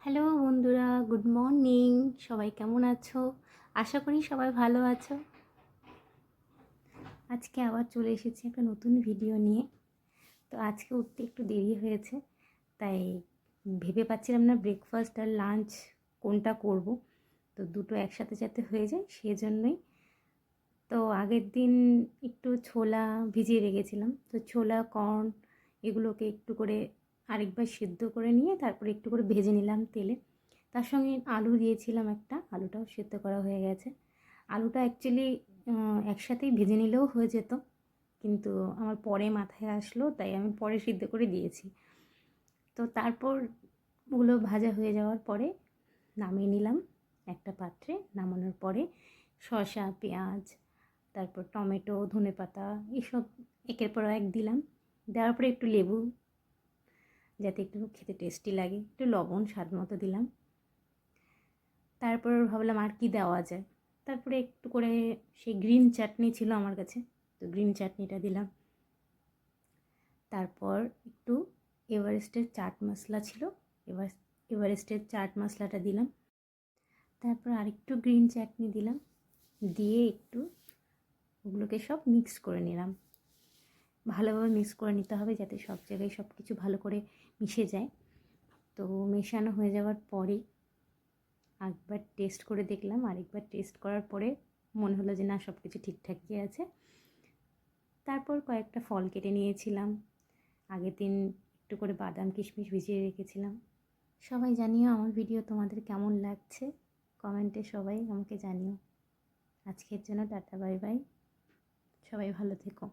Hello বন্ধুরা, good morning. সবাই কেমন আছো? আশা করি সবাই ভালো আছো। আজকে আবার চলে এসেছি একটা নতুন ভিডিও নিয়ে। তো আজকে উঠতে একটু দেরি হয়েছে, তাই ভেবে পাচ্ছিলাম না ব্রেকফাস্ট আর লাঞ্চ কোনটা করব। তো দুটো একসাথে যাতে হয়ে যায় সেজন্যই। তো আগের দিন একটু ছোলা ভিজিয়ে রেখেছিলাম, তো ছোলা কর্ন এগুলোকে একটু করে আরেকবার সিদ্ধ করে নিয়ে তারপরে একটু করে ভেজে নিলাম তেলে। তার সঙ্গে আলু দিয়েছিলাম, একটা আলুটাও সিদ্ধ করা হয়ে গেছে। আলুটা অ্যাকচুয়ালি একসাথেই ভেজে নিলেও হয়ে যেত, কিন্তু আমার পরে মাথায় আসলো তাই আমি পরে সিদ্ধ করে দিয়েছি। তো তারপর ওগুলো ভাজা হয়ে যাওয়ার পরে নামিয়ে নিলাম একটা পাত্রে। নামানোর পরে শসা, পেঁয়াজ, তারপর টমেটো, ধনেপাতা এসব একের পর এক দিলাম। দেওয়ার পরে একটু লেবু, যাতে একটু খেতে টেস্টি লাগে, একটু লবণ স্বাদ মতো দিলাম। তারপর ভাবলাম আর কি দেওয়া যায়। তারপরে একটু করে সেই গ্রিন চাটনি ছিল আমার কাছে, তো গ্রিন চাটনিটা দিলাম। তারপর একটু এভারেস্টের চাট মশলা ছিল, এবার এভারেস্টের চাট মশলাটা দিলাম। তারপর আরেকটু গ্রিন চাটনি দিলাম, দিয়ে একটু ওগুলোকে সব মিক্স করে নিলাম। ভালোভাবে মিক্স করে নিতে হবে যাতে সব জায়গায় সব কিছু ভালো করে মিশে যায়। তো মেশানো হয়ে যাওয়ার পরে একবার টেস্ট করে দেখলাম, আরেকবার টেস্ট করার পরে মনে হলো যে না, সব কিছু ঠিকঠাকই আছে। তারপর কয়েকটা ফল কেটে নিয়েছিলাম, আগের দিন একটু করে বাদাম কিশমিশ ভিজিয়ে রেখেছিলাম। সবাই জানিও আমার ভিডিও তোমাদের কেমন লাগছে, কমেন্টে সবাই আমাকে জানিও। আজকের জন্য টাটা, বাই বাই, সবাই ভালো থেকো।